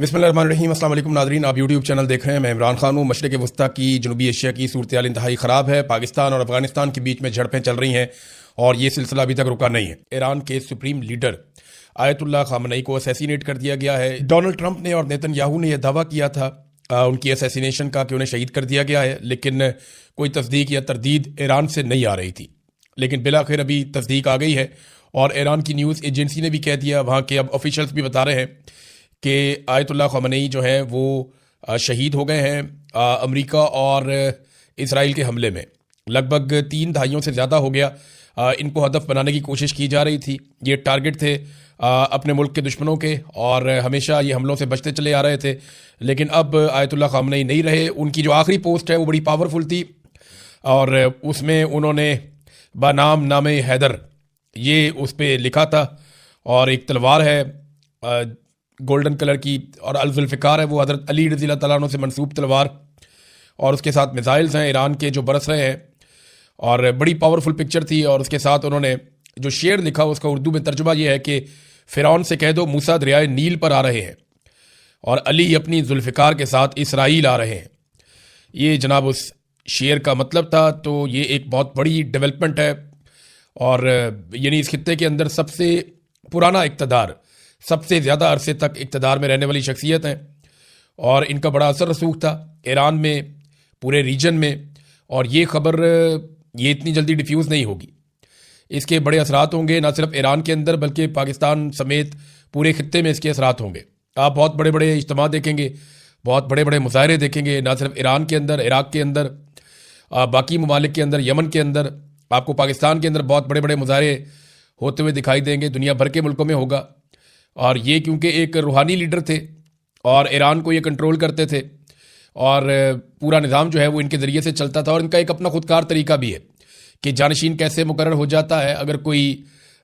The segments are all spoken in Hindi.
बिस्मिल्लाहिर्रहमानिर्रहीम। अस्सलाम वालेकुम नाज़रीन, आप यूट्यूब चैनल देख रहे हैं। मैं इमरान खान हूँ। मशरिक़ वस्ता की जनूबी एशिया की सूरत इंतहाई ख़राब है। पाकिस्तान और अफगानिस्तान के बीच में झड़पें चल रही हैं और ये सिलसिला अभी तक रुका नहीं है। ईरान के सुप्रीम लीडर आयतुल्लाह ख़ामनेई को असैसिनेट कर दिया गया है। डोनाल्ड ट्रंप ने और नेतन्याहू ने यह दावा किया था उनकी असैसिनेशन का कि उन्हें शहीद कर दिया गया है, लेकिन कोई तस्दीक या तरदीद ईरान से नहीं आ रही थी। लेकिन बिलाखिर अभी तस्दीक आ गई है और ईरान की न्यूज़ एजेंसी ने भी कह दिया, वहाँ के अब ऑफिशियल्स भी बता रहे हैं कि आयतुल्लाह ख़ामनेई जो है वो शहीद हो गए हैं अमेरिका और इसराइल के हमले में। लगभग 3 दहाइयों से ज़्यादा हो गया इनको हदफ बनाने की कोशिश की जा रही थी। ये टारगेट थे अपने मुल्क के दुश्मनों के और हमेशा ये हमलों से बचते चले आ रहे थे। लेकिन अब आयतुल्लाह ख़ामनेई नहीं रहे। उनकी जो आखिरी पोस्ट है वो बड़ी पावरफुल थी और उसमें उन्होंने बनाम नामे हैदर ये उस पर लिखा था और एक तलवार है गोल्डन कलर की और अल-जुल्फ़िकार है, वो हज़रत अली रज़ी अल्लाह तआला अन्हु से मंसूब तलवार, और उसके साथ मिसाइल्स हैं ईरान के जो बरस रहे हैं और बड़ी पावरफुल पिक्चर थी। और उसके साथ उन्होंने जो शेर लिखा उसका उर्दू में तर्जुमा ये है कि फ़िरौन से कह दो मूसा दरियाए नील पर आ रहे हैं और अली अपनी जुल्फ़िकार के साथ इसराइल आ रहे हैं। ये जनाब उस शेर का मतलब था। तो ये एक बहुत बड़ी डेवलपमेंट है और यानी इस खित्ते के अंदर सबसे पुराना इक़्तिदार, सबसे ज़्यादा अरसे तक इक़्तिदार में रहने वाली शख्सियत हैं और इनका बड़ा असर रसूख था ईरान में, पूरे रीजन में। और ये ख़बर ये इतनी जल्दी डिफ्यूज़ नहीं होगी, इसके बड़े असरात होंगे ना सिर्फ ईरान के अंदर बल्कि पाकिस्तान समेत पूरे खित्ते में इसके असरात होंगे। आप बहुत बड़े बड़े इज्तिमा देखेंगे, बहुत बड़े बड़े मुजाहरे देखेंगे, ना सिर्फ ईरान के अंदर, इराक़ के अंदर, बाकी ममालिक के अंदर, यमन के अंदर, आपको पाकिस्तान के अंदर बहुत बड़े बड़े मुजाहरे होते हुए दिखाई देंगे। दुनिया भर के मुल्कों में होगा। और ये क्योंकि एक रूहानी लीडर थे और ईरान को ये कंट्रोल करते थे और पूरा निज़ाम जो है वो इनके ज़रिए से चलता था और इनका एक अपना खुदकार तरीका भी है कि जानशीन कैसे मुकर्रर हो जाता है। अगर कोई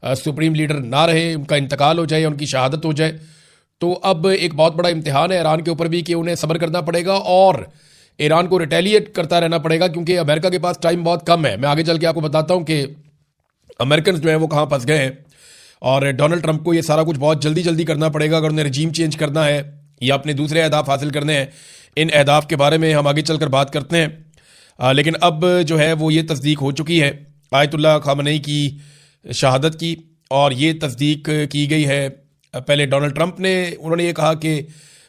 सुप्रीम लीडर ना रहे, उनका इंतकाल हो जाए, उनकी शहादत हो जाए, तो अब एक बहुत बड़ा इम्तिहान है ईरान के ऊपर भी कि उन्हें सब्र करना पड़ेगा और ईरान को रिटेलिएट करता रहना पड़ेगा, क्योंकि अमेरिका के पास टाइम बहुत कम है। मैं आगे चल के आपको बताता हूँ कि अमेरिकन जो है वो कहाँ फंस गए हैं और डोनाल्ड ट्रंप को ये सारा कुछ बहुत जल्दी जल्दी करना पड़ेगा अगर उन्हें रजीम चेंज करना है या अपने दूसरे अहदाफ हासिल करने हैं। इन अहदाफ के बारे में हम आगे चलकर बात करते हैं। लेकिन अब जो है वो ये तस्दीक हो चुकी है आयतुल्लाह ख़ामनेई की शहादत की, और ये तस्दीक की गई है। पहले डोनाल्ड ट्रंप ने, उन्होंने ये कहा कि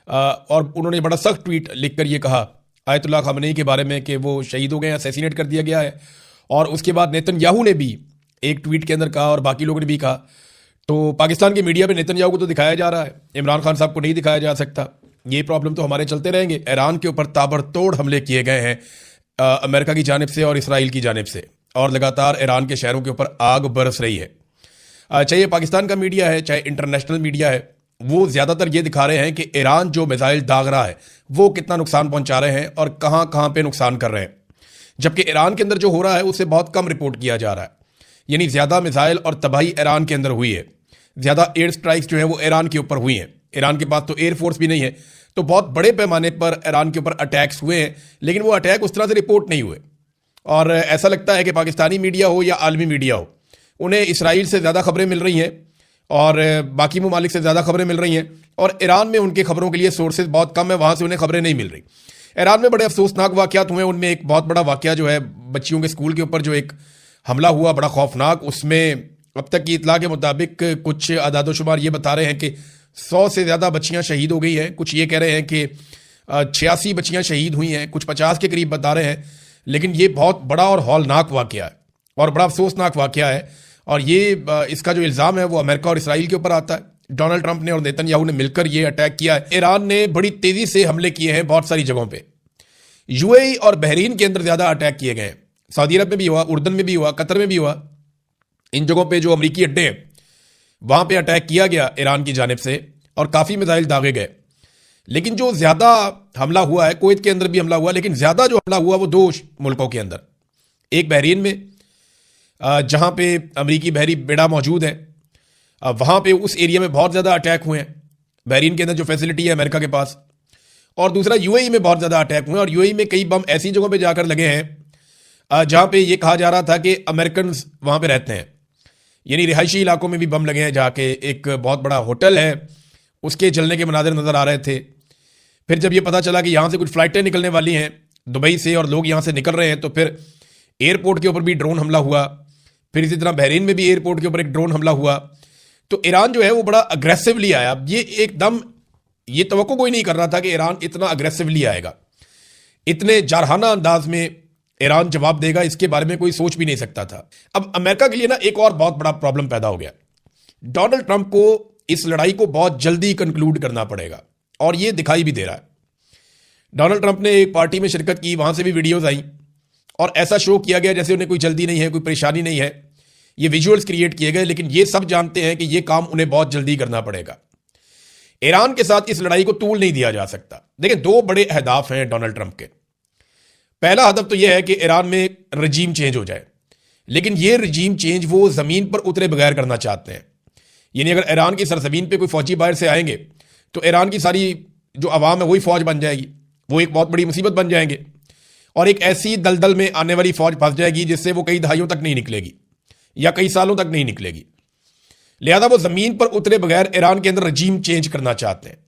और उन्होंने बड़ा सख्त ट्वीट लिख कर ये कहा आयतुल्लाह ख़ामनेई के बारे में कि वो शहीद हो गए हैं, असैसिनेट कर दिया गया है। और उसके बाद नेतन्याहू ने भी एक ट्वीट के अंदर कहा और बाकी लोगों ने भी कहा। तो पाकिस्तान की मीडिया में नेतन्याहू को तो दिखाया जा रहा है, इमरान खान साहब को नहीं दिखाया जा सकता। ये प्रॉब्लम तो हमारे चलते रहेंगे। ईरान के ऊपर ताबड़तोड़ हमले किए गए हैं अमेरिका की जानिब से और इसराइल की जानिब से, और लगातार ईरान के शहरों के ऊपर आग बरस रही है। चाहे पाकिस्तान का मीडिया है चाहे इंटरनेशनल मीडिया है, वो ज़्यादातर ये दिखा रहे हैं कि ईरान जो मिसाइल दाग रहा है वो कितना नुकसान पहुंचा रहे हैं और कहाँ कहाँ पर नुकसान कर रहे हैं, जबकि ईरान के अंदर जो हो रहा है उससे बहुत कम रिपोर्ट किया जा रहा है। यानी ज़्यादा मिसाइल और तबाही ईरान के अंदर हुई है, ज़्यादा एयर स्ट्राइक्स जो है वो ईरान के ऊपर हुई हैं। ईरान के पास तो एयरफोर्स भी नहीं है, तो बहुत बड़े पैमाने पर ईरान के ऊपर अटैक्स हुए हैं, लेकिन वो अटैक उस तरह से रिपोर्ट नहीं हुए। और ऐसा लगता है कि पाकिस्तानी मीडिया हो या आलमी मीडिया हो, उन्हें इसराइल से ज़्यादा खबरें मिल रही हैं और बाकी ममालिक से ज़्यादा खबरें मिल रही हैं, और ईरान में उनके खबरों के लिए सोर्सेज बहुत कम है, वहाँ से उन्हें खबरें नहीं मिल रही। ईरान में बड़े अफसोसनाक वाक़यात हुए। उनमें एक बहुत बड़ा वाक़या जो है बच्चियों के स्कूल के ऊपर जो एक हमला हुआ, बड़ा खौफनाक, उसमें अब तक की इतला के मुताबिक कुछ आदादोशुमार ये बता रहे हैं कि 100 से ज़्यादा बच्चियां शहीद हो गई हैं। कुछ ये कह रहे हैं कि 86 बच्चियां शहीद हुई हैं, कुछ 50 के करीब बता रहे हैं। लेकिन ये बहुत बड़ा और हौलनाक वाक़या है और बड़ा अफसोसनाक वाक़या है। और ये इसका जो इल्ज़ाम है वो अमेरिका और इसराइल के ऊपर आता है। डोनाल्ड ट्रंप ने और नेतन्याहू ने मिलकर ये अटैक किया है। ईरान ने बड़ी तेज़ी से हमले किए हैं बहुत सारी जगहों पर। यूएई और बहरीन के अंदर ज़्यादा अटैक किए गए हैं। सऊदी अरब में भी हुआ, उर्दन में भी हुआ, कतर में भी हुआ। इन जगहों पे जो अमरीकी अड्डे हैं वहाँ पे अटैक किया गया ईरान की जानिब से और काफ़ी मिसाइल दागे गए। लेकिन जो ज़्यादा हमला हुआ है, कुवैत के अंदर भी हमला हुआ, लेकिन ज़्यादा जो हमला हुआ वो 2 मुल्कों के अंदर। एक बहरीन में जहाँ पे अमरीकी बहरी बेड़ा मौजूद है, वहाँ पे उस एरिया में बहुत ज़्यादा अटैक हुए हैं, बहरीन के अंदर जो फैसिलिटी है अमेरिका के पास। और दूसरा यूएई में बहुत ज़्यादा अटैक हुए और यूएई में कई बम ऐसी जगहों पर जाकर लगे हैं जहाँ पे ये कहा जा रहा था कि अमेरिकन वहाँ पे रहते हैं। यानी रिहायशी इलाकों में भी बम लगे हैं, जाके एक बहुत बड़ा होटल है उसके जलने के मनाज़र नज़र आ रहे थे। फिर जब ये पता चला कि यहाँ से कुछ फ्लाइटें निकलने वाली हैं दुबई से और लोग यहाँ से निकल रहे हैं, तो फिर एयरपोर्ट के ऊपर भी ड्रोन हमला हुआ। फिर इसी तरह बहरीन में भी एयरपोर्ट के ऊपर एक ड्रोन हमला हुआ। तो ईरान जो है वो बड़ा अग्रेसिवली आया। ये एकदम ये तवक्को कोई नहीं कर रहा था कि ईरान इतना अग्रेसिवली आएगा, इतने जारहाना अंदाज में ईरान जवाब देगा, इसके बारे में कोई सोच भी नहीं सकता था। अब अमेरिका के लिए ना एक और बहुत बड़ा प्रॉब्लम पैदा हो गया। डोनाल्ड ट्रंप को इस लड़ाई को बहुत जल्दी कंक्लूड करना पड़ेगा और ये दिखाई भी दे रहा है। डोनाल्ड ट्रंप ने एक पार्टी में शिरकत की, वहां से भी वीडियोज आई और ऐसा शो किया गया जैसे उन्हें कोई जल्दी नहीं है, कोई परेशानी नहीं है। ये विजुअल्स क्रिएट किए गए, लेकिन ये सब जानते हैं कि ये काम उन्हें बहुत जल्दी करना पड़ेगा। ईरान के साथ इस लड़ाई को तूल नहीं दिया जा सकता। देखिए, दो बड़े अहदाफ हैं डोनाल्ड ट्रंप के। पहला हदफ तो यह है कि ईरान में रजीम चेंज हो जाए, लेकिन यह रजीम चेंज वो जमीन पर उतरे बगैर करना चाहते हैं। यानी अगर ईरान की सरजमीन पे कोई फौजी बाहर से आएंगे तो ईरान की सारी जो अवाम है वही फौज बन जाएगी, वो एक बहुत बड़ी मुसीबत बन जाएंगे और एक ऐसी दलदल में आने वाली फौज फंस जाएगी जिससे वो कई दहाइयों तक नहीं निकलेगी या कई सालों तक नहीं निकलेगी। लिहाजा वो जमीन पर उतरे बगैर ईरान के अंदर रजीम चेंज करना चाहते हैं।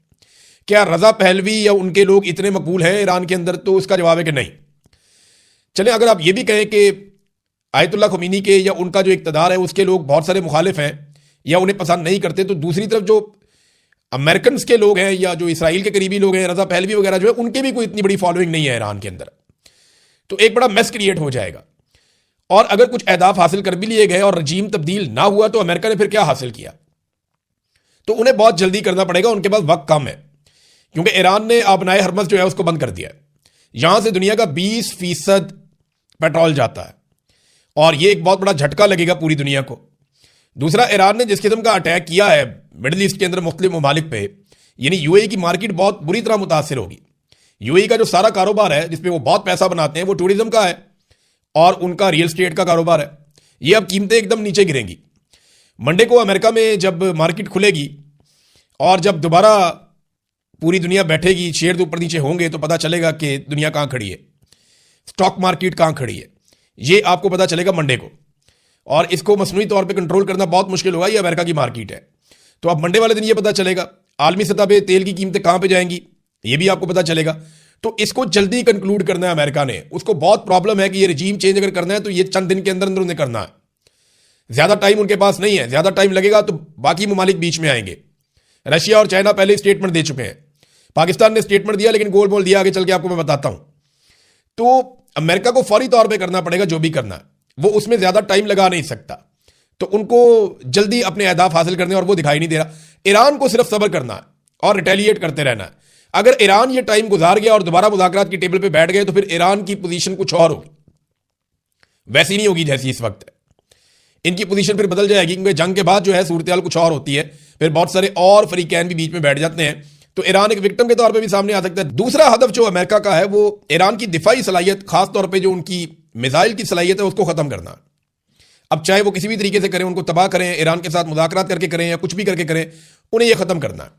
क्या रजा पहलवी या उनके लोग इतने मकबूल हैं ईरान के अंदर? तो उसका जवाब है कि नहीं। चले, अगर आप ये भी कहें कि आयतुल्लाह खुमैनी के या उनका जो इक़्तिदार है उसके लोग बहुत सारे मुखालिफ हैं या उन्हें पसंद नहीं करते, तो दूसरी तरफ जो अमेरिकन के लोग हैं या जो इसराइल के करीबी लोग हैं, रजा पहलवी वगैरह जो है, उनके भी कोई इतनी बड़ी फॉलोइंग नहीं है ईरान के अंदर। तो एक बड़ा मेस क्रिएट हो जाएगा। और अगर कुछ अहदाफ हासिल कर भी लिए गए और रजीम तब्दील ना हुआ तो अमेरिका ने फिर क्या हासिल किया? तो उन्हें बहुत जल्दी करना पड़ेगा, उनके पास वक्त कम है, क्योंकि ईरान ने आबनाए हरमज जो है उसको बंद कर दिया है। यहां से दुनिया का 20% पेट्रोल जाता है और यह एक बहुत बड़ा झटका लगेगा पूरी दुनिया को। दूसरा, ईरान ने जिस किस्म का अटैक किया है मिडिल ईस्ट के अंदर मुख्तलिफ ममालिक पे, यानी यूएई की मार्केट बहुत बुरी तरह मुतासर होगी। यूएई का जो सारा कारोबार है जिसपे वो बहुत पैसा बनाते हैं वो टूरिज्म का है और उनका रियल स्टेट का कारोबार है। ये अब कीमतें एकदम नीचे गिरेंगी। मंडे को अमेरिका में जब मार्केट खुलेगी और जब दोबारा पूरी दुनिया बैठेगी, शेयर ऊपर नीचे होंगे, तो पता चलेगा कि दुनिया कहां खड़ी है, स्टॉक मार्केट कहां खड़ी है। ये आपको पता चलेगा मंडे को, और इसको मसनूई तौर पे कंट्रोल करना बहुत मुश्किल होगा। ये अमेरिका की मार्केट है, तो अब मंडे वाले दिन ये पता चलेगा। आलमी सतह पे तेल की कीमतें कहां पे जाएंगी ये भी आपको पता चलेगा। तो इसको जल्दी कंक्लूड करना है अमेरिका ने। उसको बहुत प्रॉब्लम है कि ये रजीम चेंज अगर करना है तो ये चंद दिन के अंदर अंदर उन्हें करना है। ज्यादा टाइम उनके पास नहीं है, ज्यादा टाइम लगेगा तो बाकी ममालिक बीच में आएंगे। रशिया और चाइना पहले स्टेटमेंट दे चुके हैं, पाकिस्तान ने स्टेटमेंट दिया लेकिन गोल बोल दिया, आगे चल के आपको मैं बताता हूं। तो अमेरिका को फौरी तौर पर करना पड़ेगा जो भी करना है, वो उसमें ज्यादा टाइम लगा नहीं सकता। तो उनको जल्दी अपने अहदाफ हासिल करने और वो दिखाई नहीं दे रहा। ईरान को सिर्फ सब्र करना है और रिटेलिएट करते रहना है। अगर ईरान ये टाइम गुजार गया और दोबारा मुज़ाकरात की टेबल पे बैठ गए तो फिर ईरान की पोजीशन कुछ और होगी, वैसी नहीं होगी जैसी इस वक्त है। इनकी पोजीशन फिर बदल जाएगी, क्योंकि जंग के बाद जो है सूरत कुछ और होती है, फिर बहुत सारे और फरीकैन भी बीच में बैठ जाते हैं। तो ईरान एक विक्टिम के तौर पे भी सामने आ सकता है। दूसरा हदफ जो अमेरिका का है वो ईरान की दिफाई सलाहियत, खास तौर पे जो उनकी मिसाइल की सलाहियत है उसको खत्म करना। अब चाहे वो किसी भी तरीके से करें, उनको तबाह करें, ईरान के साथ मुज़ाकरात करके करें या कुछ भी करके करें, उन्हें यह खत्म करना है।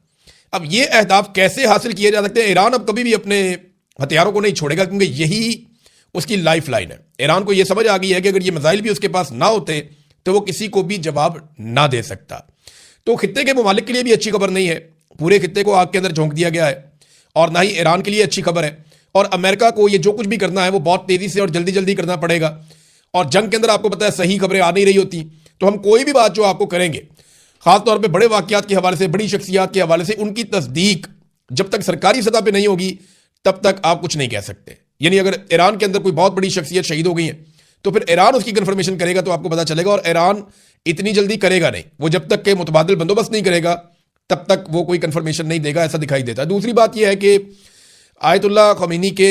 अब ये अहदाफ कैसे हासिल किए जा सकते हैं? ईरान अब कभी भी अपने हथियारों को नहीं छोड़ेगा, क्योंकि यही उसकी लाइफ लाइन है। ईरान को यह समझ आ गई है कि अगर ये मिसाइल भी उसके पास ना होते तो वो किसी को भी जवाब ना दे सकता। तो खित्ते के ममालिक के लिए भी अच्छी खबर नहीं है, पूरे खित्ते को आग के अंदर झोंक दिया गया है, और ना ही ईरान के लिए अच्छी खबर है। और अमेरिका को ये जो कुछ भी करना है वो बहुत तेजी से और जल्दी जल्दी करना पड़ेगा। और जंग के अंदर आपको पता है सही खबरें आ नहीं रही होती, तो हम कोई भी बात जो आपको करेंगे, खासतौर पे बड़े वाकयात के हवाले से, बड़ी शख्सियात के हवाले से, उनकी तस्दीक जब तक सरकारी सतह पे नहीं होगी तब तक आप कुछ नहीं कह सकते। यानी अगर ईरान के अंदर कोई बहुत बड़ी शख्सियत शहीद हो गई है तो फिर ईरान उसकी कंफर्मेशन करेगा तो आपको पता चलेगा, और ईरान इतनी जल्दी करेगा नहीं। वो जब तक के मुतबादिल बंदोबस्त नहीं करेगा तब तक वो कोई कंफर्मेशन नहीं देगा, ऐसा दिखाई देता है। दूसरी बात यह है कि आयतुल्लाह खुमैनी के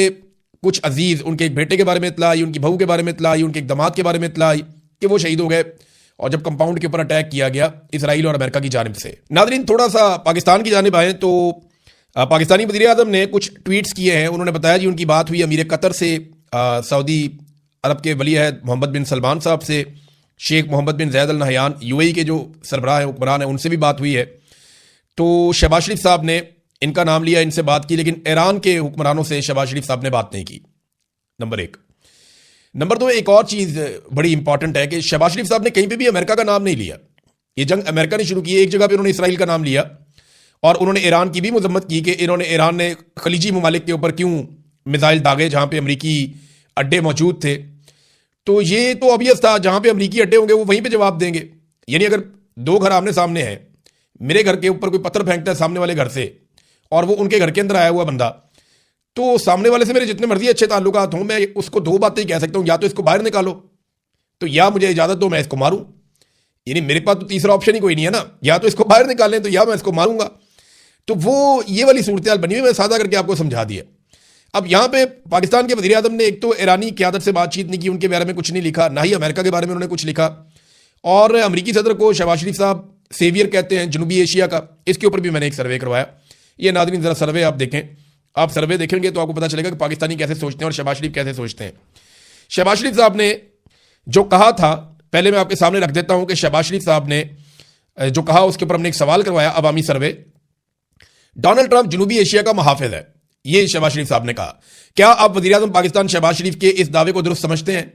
कुछ अजीज, उनके एक बेटे के बारे में इत्तला आई, उनकी बहू के बारे में इत्तला आई, उनके एक दामाद के बारे में इत्तला आई कि वो शहीद हो गए, और जब कंपाउंड के ऊपर अटैक किया गया इसराइल और अमेरिका की जानिब से। नाज़रीन, थोड़ा सा पाकिस्तान की जानिब आए तो पाकिस्तानी वज़ीर आज़म ने कुछ ट्वीट्स किए हैं। उन्होंने बताया जी उनकी बात हुई अमीर कतर से, सऊदी अरब के वली अहद मोहम्मद बिन सलमान साहब से, शेख मोहम्मद बिन जैद अल नहयान यूएई के जो सरबराह हैं, हुक्मरान हैं, उनसे भी बात हुई है। तो शहबाज शरीफ साहब ने इनका नाम लिया, इनसे बात की, लेकिन ईरान के हुक्मरानों से शहबाज शरीफ साहब ने बात नहीं की। नंबर एक। नंबर दो, एक और चीज़ बड़ी इंपॉर्टेंट है कि शहबाज शरीफ साहब ने कहीं पे भी अमेरिका का नाम नहीं लिया। ये जंग अमेरिका ने शुरू की है, एक जगह पे उन्होंने इसराइल का नाम लिया और उन्होंने ईरान की भी मजम्मत की कि ईरान ने खलीजी ममालिक के ऊपर क्यों मिसाइल दागे जहां पे अमरीकी अड्डे मौजूद थे। तो ये तो ऑब्वियस था, जहां पे अमरीकी अड्डे होंगे वो वहीं पे जवाब देंगे। यानी अगर दो घर आमने सामने हैं, मेरे घर के ऊपर कोई पत्थर फेंकता है सामने वाले घर से और वो उनके घर के अंदर आया हुआ बंदा, तो सामने वाले से मेरे जितने मर्जी अच्छे ताल्लुकात हों, मैं उसको दो बातें ही कह सकता हूं, या तो इसको बाहर निकालो, तो या मुझे इजाजत दो मैं इसको मारूं। यानी मेरे पास तो तीसरा ऑप्शन ही कोई नहीं है ना, या तो इसको बाहर निकालें तो या मैं इसको मारूंगा। तो वो ये वाली सूरत बनी हुई, मैं सादा करके आपको समझा दिया। अब यहां पे पाकिस्तान के वज़ीर आज़म ने एक तो ईरानी क़यादत से बातचीत नहीं की, उनके बारे में कुछ नहीं लिखा, ना ही अमेरिका के बारे में उन्होंने कुछ लिखा, और अमरीकी सदर को शहबाज शरीफ साहब सेवियर कहते हैं जनूबी एशिया का। इसके ऊपर भी मैंने एक सर्वे करवाया। ये नाज़रीन ज़रा सर्वे आप देखें, आप सर्वे देखेंगे तो आपको पता चलेगा कि पाकिस्तानी कैसे सोचते हैं और शहबाज शरीफ कैसे सोचते हैं। शहबाज शरीफ साहब ने जो कहा था, पहले मैं आपके सामने रख देता हूं कि शहबाज शरीफ साहब ने जो कहा उसके ऊपर हमने एक सवाल करवाया अवामी सर्वे। डोनाल्ड ट्रंप जनूबी एशिया का मुहाफिज है, ये शहबाज शरीफ साहब ने कहा। क्या आप वज़ीर आज़म पाकिस्तान शहबाज शरीफ के इस दावे को दुरुस्त समझते हैं?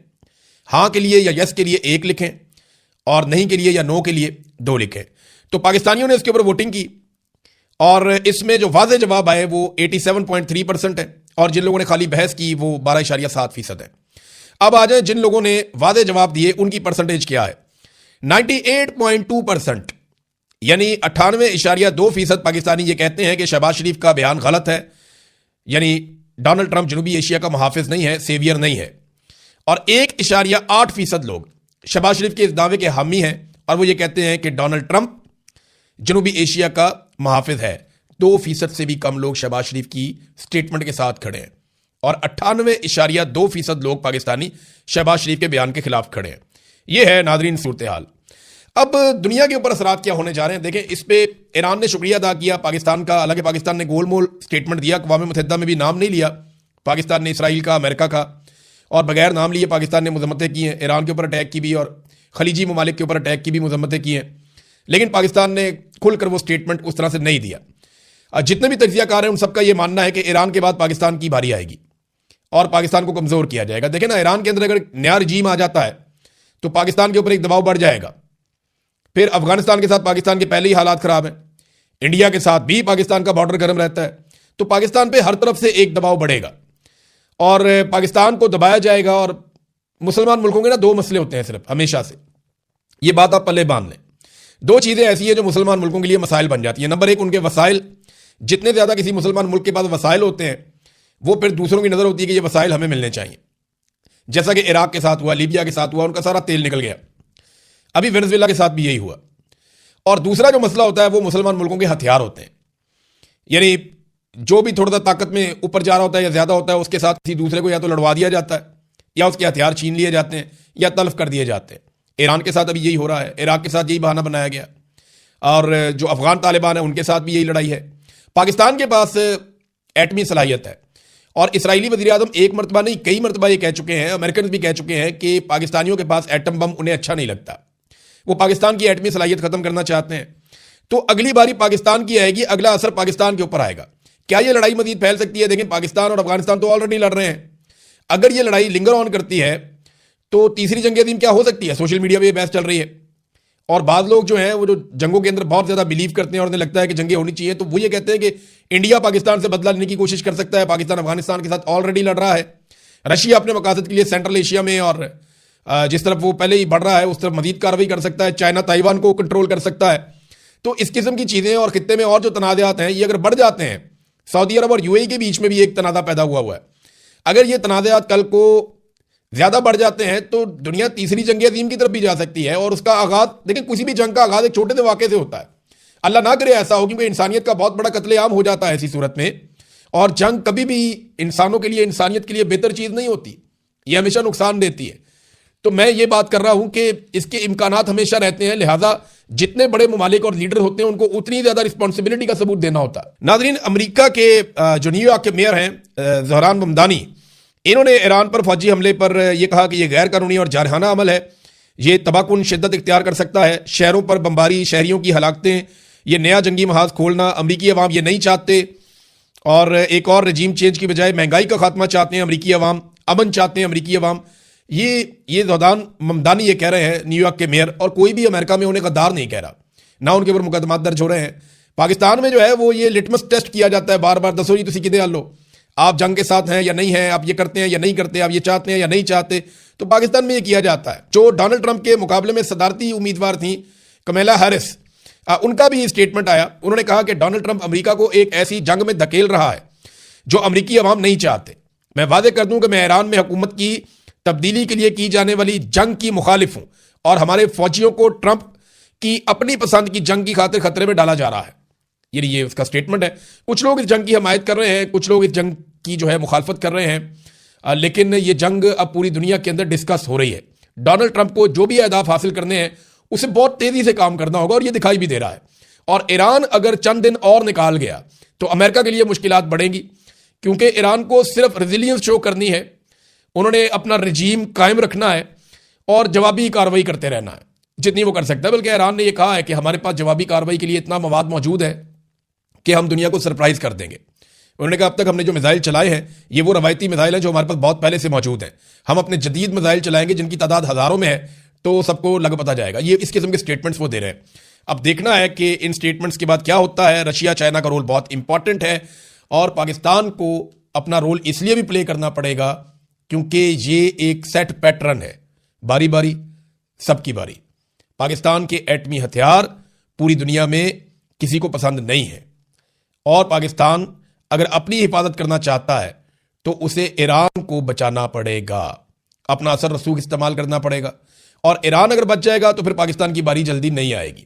हाँ के लिए या यस के लिए 1 लिखें, और नहीं के लिए या नो के लिए 2 लिखें। तो पाकिस्तानियों ने इसके ऊपर वोटिंग की और इसमें जो वाज़े जवाब आए वो 87.3% है, और जिन लोगों ने खाली बहस की वो 12.7% है। अब आ जाए जिन लोगों ने वादे जवाब दिए उनकी परसेंटेज क्या है। 98.2%, यानी 98.2% पाकिस्तानी ये कहते हैं कि शहबाज शरीफ का बयान गलत है, यानी डोनाल्ड ट्रंप जनूबी एशिया का मुहाफिज नहीं है, सेवियर नहीं है। और 1.8% लोग शहबाज शरीफ के इस दावे के हामी हैं, और वो ये कहते हैं कि डोनाल्ड ट्रंप जनूबी एशिया का मुहाफिज है। 2% से भी कम लोग शहबाज शरीफ की स्टेटमेंट के साथ खड़े हैं, और 98.2% लोग पाकिस्तानी शहबाज शरीफ के बयान के खिलाफ खड़े हैं। यह है नाजरीन सूरत हाल। अब दुनिया के ऊपर असरात क्या होने जा रहे हैं देखें। इस पे ईरान ने शुक्रिया अदा किया पाकिस्तान का, हालांकि पाकिस्तान ने गोल मोल स्टेटमेंट दिया, अक़वाम मुत्तहिदा में भी नाम नहीं लिया पाकिस्तान ने इसराइल का, अमेरिका का, और बगैर नाम लिए पाकिस्तान ने मजम्मतें की हैं। ईरान के ऊपर अटैक की भी और खलीजी ममालिक के ऊपर अटैक की भी मजम्मतें की हैं, लेकिन पाकिस्तान ने खुलकर वो स्टेटमेंट उस तरह से नहीं दिया। जितने भी तज्जियाकार हैं उन सबका ये मानना है कि ईरान के बाद पाकिस्तान की बारी आएगी और पाकिस्तान को कमज़ोर किया जाएगा। देखें ना, ईरान के अंदर अगर नया रजीम आ जाता है तो पाकिस्तान के ऊपर एक दबाव बढ़ जाएगा। फिर अफगानिस्तान के साथ पाकिस्तान के पहले ही हालात ख़राब हैं, इंडिया के साथ भी पाकिस्तान का बॉर्डर गर्म रहता है, तो पाकिस्तान पे हर तरफ से एक दबाव बढ़ेगा और पाकिस्तान को दबाया जाएगा। और मुसलमान मुल्कों के ना 2 मसले होते हैं सिर्फ हमेशा से, ये बात आप पल्ले बांध लें। 2 चीज़ें ऐसी हैं जो मुसलमान मुल्कों के लिए मसाइल बन जाती हैं। नंबर 1, उनके वसाइल। जितने ज़्यादा किसी मुसलमान मुल्क के पास वसाइल होते हैं, वो फिर दूसरों की नज़र होती है कि ये वसाइल हमें मिलने चाहिए, जैसा कि इराक के साथ हुआ, लीबिया के साथ हुआ, उनका सारा तेल निकल गया। अभी वेनेजुएला के साथ भी यही हुआ। और दूसरा जो मसला होता है वो मुसलमान मुल्कों के हथियार होते हैं, यानी जो भी थोड़ा सा ताकत में ऊपर जा रहा होता है या ज़्यादा होता है, उसके साथ किसी दूसरे को या तो लड़वा दिया जाता है या उसके हथियार छीन लिए जाते हैं या तल्फ कर दिए जाते हैं। ईरान के साथ अभी यही हो रहा है, इराक के साथ यही बहाना बनाया गया, और जो अफगान तालिबान है उनके साथ भी यही लड़ाई है। पाकिस्तान के पास एटमी सलाहियत है, और इसराइली वज़ीर आज़म एक मरतबा नहीं कई मरतबा ये कह चुके हैं, अमेरिकन भी कह चुके हैं कि पाकिस्तानियों के पास एटम बम उन्हें अच्छा नहीं लगता, वो पाकिस्तान की एटमी सलाहियत ख़त्म करना चाहते हैं। तो अगली बारी पाकिस्तान की आएगी, अगला असर पाकिस्तान के ऊपर आएगा। क्या ये लड़ाई मजीद फैल सकती है? देखें, पाकिस्तान और अफगानिस्तान तो ऑलरेडी लड़ रहे हैं। अगर ये लड़ाई लिंगर ऑन करती है तो तीसरी जंग अज़ीम क्या हो सकती है? सोशल मीडिया पे ये बहस चल रही है, और बाद लोग जो हैं वो जो जंगों के अंदर बहुत ज़्यादा बिलीव करते हैं और उन्हें लगता है कि जंगें होनी चाहिए, तो वो ये कहते हैं कि इंडिया पाकिस्तान से बदला लेने की कोशिश कर सकता है। पाकिस्तान अफगानिस्तान के साथ ऑलरेडी लड़ रहा है। रशिया अपने मकासद के लिए सेंट्रल एशिया में और जिस तरफ वो पहले ही बढ़ रहा है उस तरफ मजीद कार्रवाई कर सकता है। चाइना ताइवान को कंट्रोल कर सकता है। तो इस किस्म की चीज़ें और खित्ते में और जो तनाज़ात हैं ये अगर बढ़ जाते हैं, सऊदी अरब और यूएई के बीच में भी एक तनाज़ा पैदा हुआ है, अगर ये तनाज़ात कल को ज़्यादा बढ़ जाते हैं तो दुनिया तीसरी जंग अज़ीम की तरफ भी जा सकती है। और उसका आगाज़ देखिए, किसी भी जंग का आगाज़ एक छोटे से वाक़े से होता है। अल्लाह ना करे ऐसा हो, क्योंकि इंसानियत का बहुत बड़ा कत्लेआम हो जाता है ऐसी सूरत में, और जंग कभी भी इंसानों के लिए, इंसानियत के लिए बेहतर चीज़ नहीं होती, ये हमेशा नुकसान देती है। तो मैं ये बात कर रहा हूं कि इसके इम्कानात हमेशा रहते हैं, लिहाजा जितने बड़े ममालिक और लीडर होते हैं उनको उतनी ज़्यादा रिस्पॉन्सिबिलिटी का सबूत देना होता है। नाज़रीन, अमेरिका के जो न्यूयॉर्क के मेयर हैं ज़हरान ममदानी, इन्होंने ईरान पर फौजी हमले पर यह कहा कि यह गैर कानूनी और जारहाना अमल है, ये तबाहकुन शिद्दत इख्तियार कर सकता है। शहरों पर बमबारी, शहरियों की हलाकतें, ये नया जंगी महाज खोलना अमरीकी अवाम ये नहीं चाहते, और एक और रजीम चेंज की बजाय महंगाई का खात्मा चाहते हैं अमरीकी अवाम, अमन चाहते हैं अमरीकी अवाम। ये ज़हरान ममदानी ये कह रहे हैं, न्यूयॉर्क के मेयर, और कोई भी अमेरिका में उन्हें गद्दार नहीं कह रहा, ना उनके ऊपर मुकदमा दर्ज हो रहे हैं। पाकिस्तान में जो है वो ये लिटमस टेस्ट किया जाता है बार बार, दसो जी तुसी किदे हल हो, आप जंग के साथ हैं या नहीं हैं, आप ये करते हैं या नहीं करते, आप ये चाहते हैं या नहीं चाहते। तो पाकिस्तान में ये किया जाता है। जो डोनाल्ड ट्रंप के मुकाबले में सदारती उम्मीदवार थी कमला हैरिस, उनका भी स्टेटमेंट आया। उन्होंने कहा कि डोनाल्ड ट्रंप अमेरिका को एक ऐसी जंग में धकेल रहा है जो अमेरिकी अवाम नहीं चाहते। मैं वादे कर दूं कि मैं ईरान में हुकूमत की तब्दीली के लिए की जाने वाली जंग की मुखालिफ हूं और हमारे फौजियों को ट्रंप की अपनी पसंद की जंग की खातिर खतरे में डाला जा रहा है। ये उसका स्टेटमेंट है। कुछ लोग इस जंग की हमायत कर रहे हैं, कुछ लोग इस जंग की जो है मुखालफत कर रहे हैं, लेकिन ये जंग अब पूरी दुनिया के अंदर डिस्कस हो रही है। डोनाल्ड ट्रंप को जो भी अहदाफ हासिल करने हैं उसे बहुत तेजी से काम करना होगा और ये दिखाई भी दे रहा है। और ईरान अगर चंद दिन और निकाल गया तो अमेरिका के लिए मुश्किलात बढ़ेंगी, क्योंकि ईरान को सिर्फ रेजिलियंस शो करनी है, उन्होंने अपना रजीम कायम रखना है और जवाबी कार्रवाई करते रहना है जितनी वो कर सकता है। बल्कि ईरान ने यह कहा है कि हमारे पास जवाबी कार्रवाई के लिए इतना मवाद मौजूद है कि हम दुनिया को सरप्राइज कर देंगे। उन्होंने कहा अब तक हमने जो मिसाइल चलाए हैं ये वो रवायती मिसाइल हैं जो हमारे पास बहुत पहले से मौजूद हैं। हम अपने जदीद मिसाइल चलाएंगे जिनकी तादाद हजारों में है, तो सबको लग पता जाएगा। ये इस किस्म के स्टेटमेंट्स वो दे रहे हैं। अब देखना है कि इन स्टेटमेंट्स के बाद क्या होता है। रशिया चाइना का रोल बहुत इंपॉर्टेंट है और पाकिस्तान को अपना रोल इसलिए भी प्ले करना पड़ेगा क्योंकि ये एक सेट पैटर्न है, बारी बारी सबकी बारी। पाकिस्तान के एटमी हथियार पूरी दुनिया में किसी को पसंद नहीं है और पाकिस्तान अगर अपनी हिफाजत करना चाहता है तो उसे ईरान को बचाना पड़ेगा, अपना असर रसूख इस्तेमाल करना पड़ेगा। और ईरान अगर बच जाएगा तो फिर पाकिस्तान की बारी जल्दी नहीं आएगी,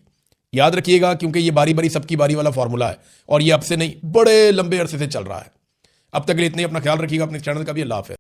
याद रखिएगा, क्योंकि ये बारी बारी सबकी बारी वाला फॉर्मूला है और ये अब से नहीं बड़े लंबे अरसे से चल रहा है। अब तक के लिए इतने, अपना ख्याल रखिएगा, अपने चैनल का भी अल्लाह हाफ़िज़।